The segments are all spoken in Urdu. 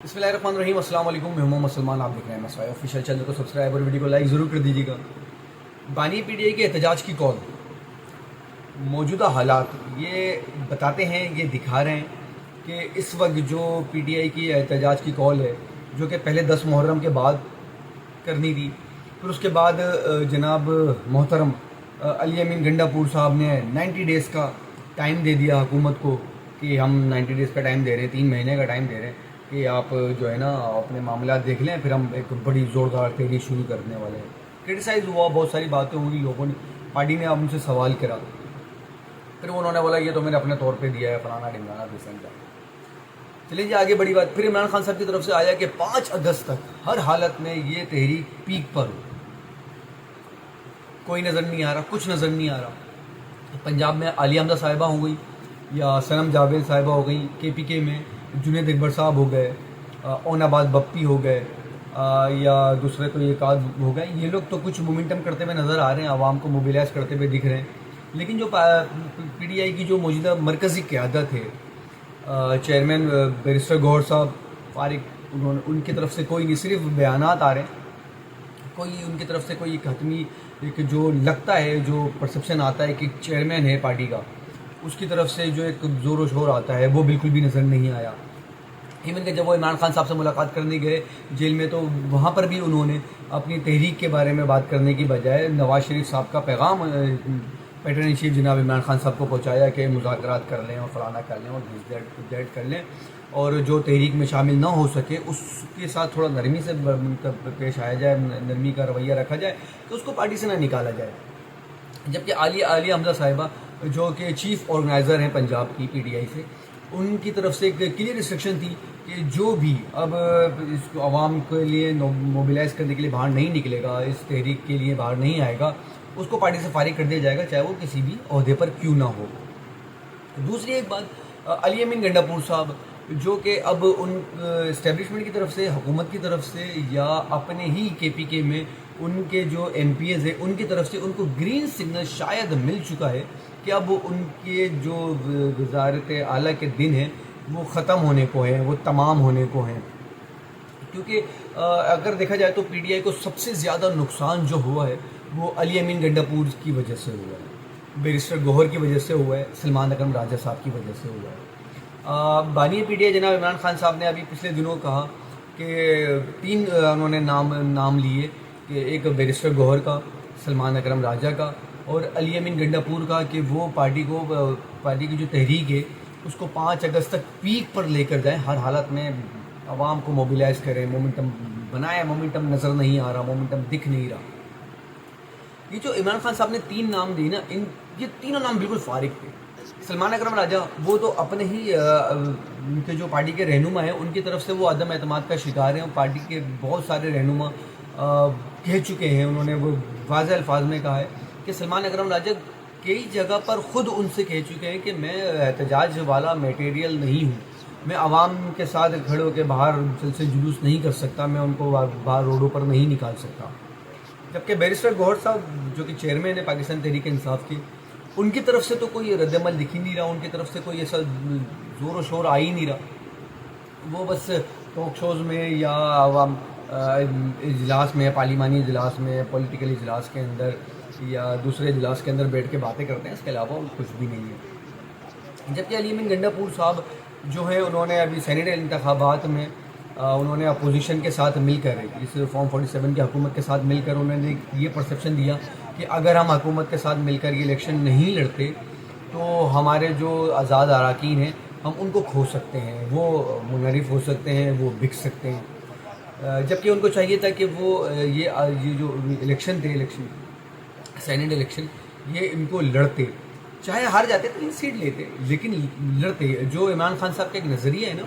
بسم اللہ الرحمن الرحیم، السلام علیکم، میں محمد سلمان، آپ دیکھ رہے ہیں مسائل آفیشیل چینل کو سبسکرائب اور ویڈیو کو لائک ضرور کر دیجیے گا۔ بانی پی ٹی آئی کے احتجاج کی کال، موجودہ حالات یہ بتاتے ہیں، یہ دکھا رہے ہیں کہ اس وقت جو پی ٹی آئی کی احتجاج کی کال ہے، جو کہ پہلے 10 محرم کے بعد کرنی تھی، پھر اس کے بعد جناب محترم علی امین گنڈا پور صاحب نے 90 ڈیز کا ٹائم دے دیا حکومت کو کہ ہم 90 ڈیز کا ٹائم دے رہے ہیں، 3 مہینے کا ٹائم دے رہے ہیں کہ آپ جو ہے نا اپنے معاملات دیکھ لیں، پھر ہم ایک بڑی زوردار تحریک شروع کرنے والے ہیں۔ کرٹیسائز ہوا، بہت ساری باتیں ہوئی، لوگوں نے پارٹی نے اب ان سے سوال کرا، پھر انہوں نے بولا یہ تو میں نے اپنے طور پہ دیا ہے، فلانا ڈھمکانا پیسنٹ کا۔ چلیے جی آگے بڑی بات، پھر عمران خان صاحب کی طرف سے آیا کہ 5 اگست تک ہر حالت میں یہ تحریک پیک پر ہو۔ کوئی نظر نہیں آ رہا، کچھ نظر نہیں آ رہا۔ پنجاب میں عالیہ حمزہ صاحبہ ہو گئی، یا صنم جاوید صاحبہ ہو گئی، کے پی کے میں جنید اکبر صاحب ہو گئے، اون آباد بپی ہو گئے، یا دوسرے کوئی ایک آدھ ہو گئے، یہ لوگ تو کچھ مومنٹم کرتے ہوئے نظر آ رہے ہیں، عوام کو موبیلائز کرتے ہوئے دکھ رہے ہیں۔ لیکن جو پی ٹی آئی کی جو موجودہ مرکزی قیادت ہے، چیئرمین بیرسٹر گوہر صاحب فارغ، ان کی طرف سے کوئی نہیں، صرف بیانات آ رہے ہیں، کوئی ان کی طرف سے کوئی ایک حتمی ایک جو لگتا ہے، جو پرسپشن آتا ہے کہ چیئرمین ہے پارٹی کا، اس کی طرف سے جو ایک زور و شور آتا ہے وہ بالکل بھی نظر نہیں آیا۔ ایون کہ جب وہ عمران خان صاحب سے ملاقات کرنے گئے جیل میں، تو وہاں پر بھی انہوں نے اپنی تحریک کے بارے میں بات کرنے کی بجائے نواز شریف صاحب کا پیغام پیٹرن ان چیف جناب عمران خان صاحب کو پہنچایا کہ مذاکرات کر لیں اور فلانا کر لیں اور دیٹ کر لیں، اور جو تحریک میں شامل نہ ہو سکے اس کے ساتھ تھوڑا نرمی سے پیش آیا جائے، نرمی کا رویہ رکھا جائے، تو اس کو پارٹی سے نہ نکالا جائے۔ جبکہ عالیہ حمزہ صاحبہ جو کہ چیف آرگنائزر ہیں پنجاب کی پی ٹی آئی سے، ان کی طرف سے ایک کلیئر انسٹرکشن تھی کہ جو بھی اب اس کو عوام کے لیے موبیلائز کرنے کے لیے باہر نہیں نکلے گا، اس تحریک کے لیے باہر نہیں آئے گا، اس کو پارٹی سے فارغ کر دیا جائے گا، چاہے وہ کسی بھی عہدے پر کیوں نہ ہو۔ دوسری ایک بات، علی امین گنڈا پور صاحب جو کہ اب ان اسٹیبلشمنٹ کی طرف سے، حکومت کی طرف سے، یا اپنے ہی کے پی کے میں ان کے جو ایم پی ایز ہیں ان کی طرف سے ان کو گرین سگنل شاید مل چکا ہے کہ اب ان کے جو وزارت اعلیٰ کے دن ہیں وہ ختم ہونے کو ہیں، وہ تمام ہونے کو ہیں۔ کیونکہ اگر دیکھا جائے تو پی ٹی آئی کو سب سے زیادہ نقصان جو ہوا ہے وہ علی امین گنڈا پور کی وجہ سے ہوا ہے، بیرسٹر گوہر کی وجہ سے ہوا ہے، سلمان اکرم راجہ صاحب کی وجہ سے ہوا ہے۔ بانی پی ٹی آئی جناب عمران خان صاحب نے ابھی پچھلے دنوں کہا کہ 3 انہوں نے نام لیے، کہ ایک بیرسٹر گوہر کا، سلمان اکرم راجہ کا اور علی امین گنڈا پور کا، کہ وہ پارٹی کی جو تحریک ہے اس کو 5 اگست تک پیک پر لے کر جائیں، ہر حالت میں عوام کو موبیلائز کریں، مومنٹم بنائیں۔ مومنٹم نظر نہیں آ رہا، مومنٹم دکھ نہیں رہا۔ یہ جو عمران خان صاحب نے 3 نام دیے نا، یہ تینوں نام بالکل فارغ تھے۔ سلمان اکرم راجہ وہ تو اپنے ہی ان کے جو پارٹی کے رہنما ہیں ان کی طرف سے وہ عدم اعتماد کا شکار ہیں، اور پارٹی کے بہت سارے رہنما کہہ چکے ہیں، انہوں نے وہ واضح الفاظ میں کہا ہے کہ سلمان اکرم راجہ کئی جگہ پر خود ان سے کہہ چکے ہیں کہ میں احتجاج والا میٹیریل نہیں ہوں، میں عوام کے ساتھ کھڑے ہو کے باہر سے جلوس نہیں کر سکتا، میں ان کو باہر روڈوں پر نہیں نکال سکتا۔ جبکہ بیرسٹر گوہر صاحب جو کہ چیئرمین ہے پاکستان تحریک انصاف کے، ان کی طرف سے تو کوئی رد عمل دکھ ہی نہیں رہا، ان کی طرف سے کوئی ایسا زور و شور آ ہی نہیں رہا۔ وہ بس ٹاک شوز میں یا عوام اجلاس میں، پارلیمانی اجلاس میں، پولیٹیکل اجلاس کے اندر یا دوسرے اجلاس کے اندر بیٹھ کے باتیں کرتے ہیں، اس کے علاوہ کچھ بھی نہیں ہے۔ جبکہ علی امین گنڈا پور صاحب جو ہیں انہوں نے ابھی سینیٹ انتخابات میں انہوں نے اپوزیشن کے ساتھ مل کر، اس فارم 47 کی حکومت کے ساتھ مل کر انہوں نے یہ پرسیپشن دیا کہ اگر ہم حکومت کے ساتھ مل کر یہ الیکشن نہیں لڑتے تو ہمارے جو آزاد اراکین ہیں ہم ان کو کھو سکتے ہیں، وہ منحرف ہو سکتے ہیں، وہ بک سکتے ہیں۔ جبکہ ان کو چاہیے تھا کہ وہ یہ جو الیکشن تھے، سینیٹ الیکشن، یہ ان کو لڑتے، چاہے ہار جاتے تو سیٹ لیتے لیکن لڑتے۔ جو عمران خان صاحب کا ایک نظریہ ہے نا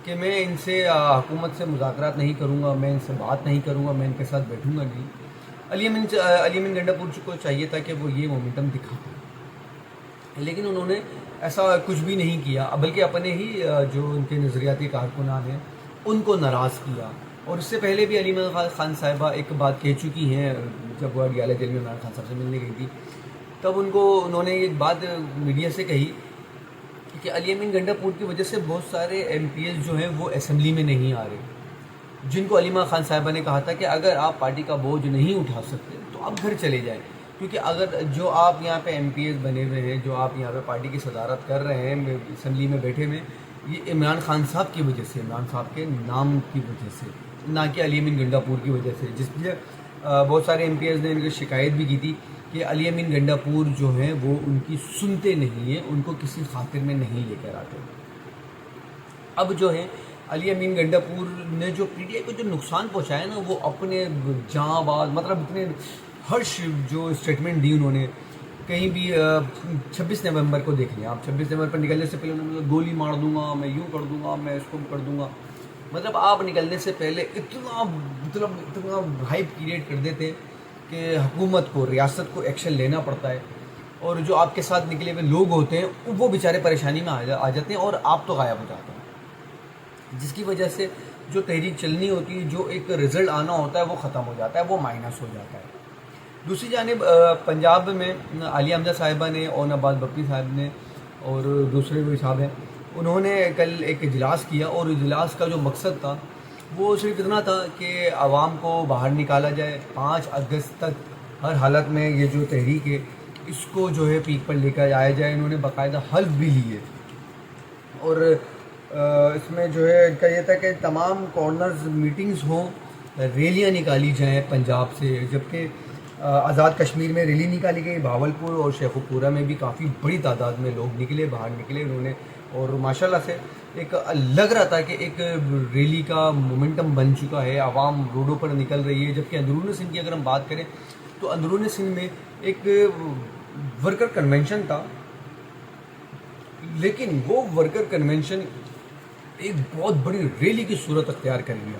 کہ میں ان سے حکومت سے مذاکرات نہیں کروں گا، میں ان سے بات نہیں کروں گا، میں ان کے ساتھ بیٹھوں گا نہیں، علی امین گنڈا پور کو چاہیے تھا کہ وہ یہ مومنٹم دکھاتے، لیکن انہوں نے ایسا کچھ بھی نہیں کیا، بلکہ اپنے ہی جو ان کے نظریاتی کارکنان ہیں ان کو ناراض کیا۔ اور اس سے پہلے بھی علی امین خان صاحبہ ایک بات کہہ چکی ہیں، جب وہ اڈیالہ جیل میں عمران خان صاحب سے ملنے گئی تھی، تب انہوں نے ایک بات میڈیا سے کہی کہ علی امین گنڈا پور کی وجہ سے بہت سارے ایم پی ایس جو ہیں وہ اسمبلی میں نہیں آ رہے، جن کو علیمہ خان صاحبہ نے کہا تھا کہ اگر آپ پارٹی کا بوجھ نہیں اٹھا سکتے تو آپ گھر چلے جائیں، کیونکہ اگر جو آپ یہاں پہ ایم پی ایس بنے ہوئے ہیں، جو آپ یہاں پہ پارٹی کی صدارت کر رہے ہیں اسمبلی میں بیٹھے ہوئے، یہ عمران خان صاحب کی وجہ سے، عمران صاحب کے نام کی وجہ سے، نہ کہ علی امین گنڈا پور کی وجہ سے، جس لیے بہت سارے ایم پی ایس نے ان کی شکایت بھی کی تھی کہ علی امین گنڈا پور جو ہیں وہ ان کی سنتے نہیں ہیں، ان کو کسی خاطر میں نہیں لے کر آتے۔ اب جو ہے علی امین گنڈا پور نے جو پی ٹی آئی کو جو نقصان پہنچایا نا، وہ اپنے جاں باز، مطلب اتنے ہرش جو اسٹیٹمنٹ دی انہوں نے، کہیں بھی 26 نومبر کو دیکھ لیں آپ، 26 نومبر پر نکلنے سے پہلے انہوں نے گولی مار دوں گا، میں یوں کر دوں گا، میں اس کو کر دوں گا، مطلب آپ نکلنے سے پہلے اتنا ہائپ کریٹ کر دیتے کہ حکومت کو، ریاست کو ایکشن لینا پڑتا ہے، اور جو آپ کے ساتھ نکلے ہوئے لوگ ہوتے ہیں وہ بیچارے پریشانی میں آ جاتے ہیں اور آپ تو غائب ہو جاتے ہیں، جس کی وجہ سے جو تحریک چلنی ہوتی ہے، جو ایک رزلٹ آنا ہوتا ہے وہ ختم ہو جاتا ہے، وہ مائنس ہو جاتا ہے۔ دوسری جانب پنجاب میں عالیہ حمزہ صاحبہ نے، اون عباس بپی صاحب نے اور دوسرے کوئی صاحب ہیں، انہوں نے کل ایک اجلاس کیا، اور اجلاس کا جو مقصد تھا وہ صرف اتنا تھا کہ عوام کو باہر نکالا جائے، 5 اگست تک ہر حالت میں یہ جو تحریک ہے اس کو جو ہے پیک پر لے کر آیا جائے۔ انہوں نے باقاعدہ حلف بھی لیے، اور اس میں جو ہے ان کا یہ تھا کہ تمام کارنرز میٹنگز ہوں، ریلیاں نکالی جائیں پنجاب سے، جبکہ آزاد کشمیر میں ریلی نکالی گئی، بھاولپور اور شیخو پورہ میں بھی کافی بڑی تعداد میں لوگ نکلے، باہر نکلے انہوں نے، اور ماشاءاللہ سے ایک لگ رہا تھا کہ ایک ریلی کا مومنٹم بن چکا ہے، عوام روڈوں پر نکل رہی ہے۔ جبکہ اندرون سندھ کی اگر ہم بات کریں تو اندرون سندھ میں ایک ورکر کنونشن تھا، لیکن وہ ورکر کنونشن ایک بہت بڑی ریلی کی صورت اختیار کر لیا،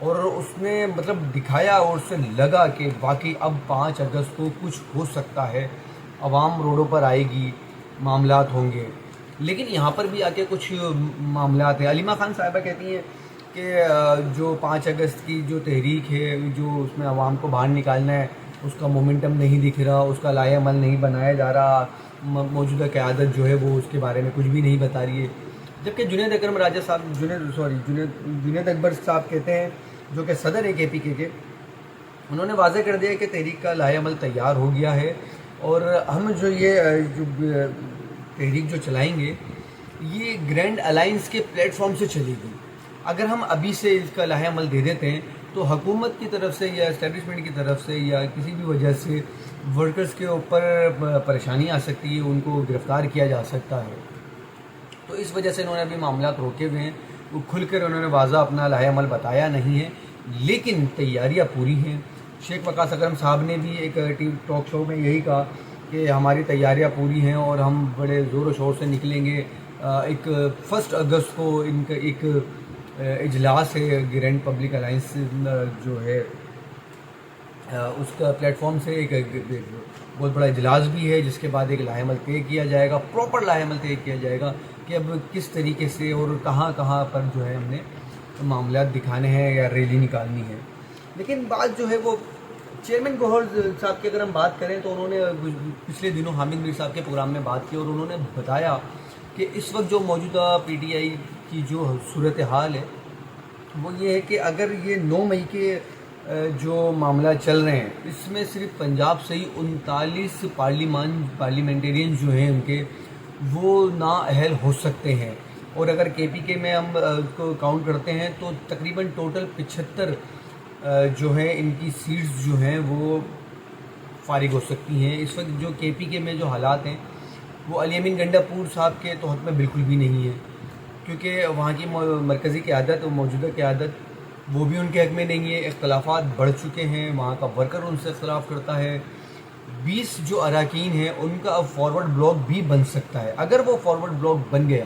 اور اس نے مطلب دکھایا، اور اس سے لگا کہ واقعی اب 5 اگست کو کچھ ہو سکتا ہے، عوام روڈوں پر آئے گی، معاملات ہوں گے۔ لیکن یہاں پر بھی آ کے کچھ معاملات ہیں۔ علیمہ خان صاحبہ کہتی ہیں کہ جو 5 اگست کی جو تحریک ہے، جو اس میں عوام کو باہر نکالنا ہے، اس کا مومنٹم نہیں دکھ رہا، اس کا لائحہ عمل نہیں بنایا جا رہا، موجودہ قیادت جو ہے وہ اس کے بارے میں کچھ بھی نہیں بتا رہی ہے۔ جبکہ جنید اکرم راجہ صاحب، جنید اکبر صاحب کہتے ہیں، جو کہ صدر ہے کے پی کے، انہوں نے واضح کر دیا کہ تحریک کا لائحہ عمل تیار ہو گیا ہے، اور ہم جو تحریک جو چلائیں گے یہ گرینڈ الائنس کے پلیٹ فارم سے چلے گی۔ اگر ہم ابھی سے اس کا لائحہ عمل دے دیتے ہیں تو حکومت کی طرف سے یا اسٹیبلشمنٹ کی طرف سے یا کسی بھی وجہ سے ورکرز کے اوپر پریشانی آ سکتی ہے، ان کو گرفتار کیا جا سکتا ہے۔ تو اس وجہ سے انہوں نے ابھی معاملات روکے ہوئے ہیں، وہ کھل کر انہوں نے واضح اپنا لائحہ عمل بتایا نہیں ہے، لیکن تیاریاں پوری ہیں۔ شیخ وقاص اکرم صاحب نے بھی ایک ٹاک شو میں یہی کہا کہ ہماری تیاریاں پوری ہیں اور ہم بڑے زور و شور سے نکلیں گے۔ ایک 1 اگست کو ان کا ایک اجلاس ہے گرینڈ پبلک الائنس جو ہے، اس کا پلیٹ فارم سے ایک بہت بڑا اجلاس بھی ہے، جس کے بعد ایک لائحہ عمل طے کیا جائے گا، پراپر لائحہ عمل طے کیا جائے گا کہ اب کس طریقے سے اور کہاں کہاں پر جو ہے ہم نے معاملات دکھانے ہیں یا ریلی نکالنی ہے۔ لیکن بات جو ہے وہ چیئرمین گوہر صاحب کی اگر ہم بات کریں تو انہوں نے پچھلے دنوں حامد میر صاحب کے پروگرام میں بات کی، اور انہوں نے بتایا کہ اس وقت جو موجودہ پی ٹی آئی کی جو صورتحال ہے وہ یہ ہے کہ اگر یہ 9 مئی کے جو معاملہ چل رہے ہیں، اس میں صرف پنجاب سے ہی 39 پارلیمنٹیرین جو ہیں ان کے وہ نااہل ہو سکتے ہیں، اور اگر کے پی کے میں ہم کو کاؤنٹ کرتے ہیں تو تقریباً ٹوٹل 75 جو ہیں ان کی سیٹس جو ہیں وہ فارغ ہو سکتی ہیں۔ اس وقت جو کے پی کے میں جو حالات ہیں وہ علی امین گنڈا پور صاحب کے توحت میں بالکل بھی نہیں ہے، کیونکہ وہاں کی مرکزی قیادت اور موجودہ قیادت وہ بھی ان کے حق میں نہیں ہے، اختلافات بڑھ چکے ہیں، وہاں کا ورکر ان سے اختلاف کرتا ہے، 20 جو اراکین ہیں ان کا اب فارورڈ بلاک بھی بن سکتا ہے۔ اگر وہ فارورڈ بلاک بن گیا،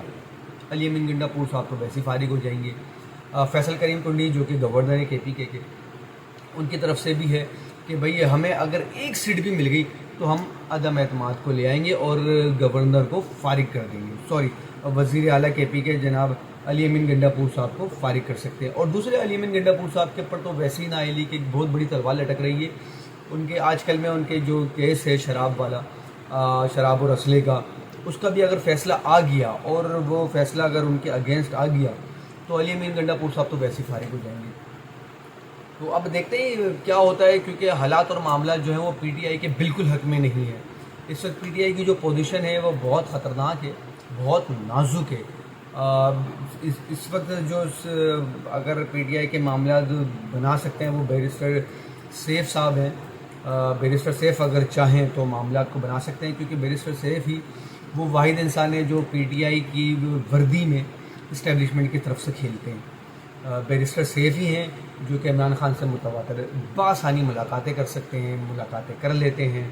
علی امین گنڈا پور صاحب تو ویسے ہی فارغ ہو جائیں گے۔ فیصل کریم کنڈی جو کہ گورنر ہیں کے پی کے، ان کی طرف سے بھی ہے کہ بھئی ہمیں اگر ایک سیٹ بھی مل گئی تو ہم عدم اعتماد کو لے آئیں گے اور گورنر کو فارغ کر دیں گے، وزیر اعلیٰ کے پی کے جناب علی امین گنڈا پور صاحب کو فارغ کر سکتے ہیں۔ اور دوسرے علی امین گنڈا پور صاحب کے اوپر تو ویسے ہی نااہلی کی ایک بہت بڑی تلوار لٹک رہی ہے۔ ان کے آج کل میں ان کے جو کیس ہے شراب والا، شراب اور اسلحے کا، اس کا بھی اگر فیصلہ آ گیا اور وہ فیصلہ اگر ان کے اگینسٹ آ گیا تو علی امین گنڈا پور صاحب تو ویسے فارغ ہو جائیں گے. تو اب دیکھتے ہیں کیا ہوتا ہے، کیونکہ حالات اور معاملات جو ہیں وہ پی ٹی آئی کے بالکل حق میں نہیں ہے. اس وقت پی ٹی آئی کی جو پوزیشن ہے وہ بہت خطرناک ہے، بہت نازک ہے. اس وقت جو اگر پی ٹی آئی کے معاملات بنا سکتے ہیں وہ بیرسٹر سیف صاحب ہیں. بیرسٹر سیف اگر چاہیں تو معاملات کو بنا سکتے ہیں، کیونکہ بیرسٹر سیف ہی وہ واحد انسان ہے جو پی ٹی آئی کی وردی میں اسٹیبلشمنٹ کی طرف سے کھیلتے ہیں. بیرسٹر سیف ہی ہیں جو کہ عمران خان سے متواتر بآسانی ملاقاتیں کر سکتے ہیں، ملاقاتیں کر لیتے ہیں.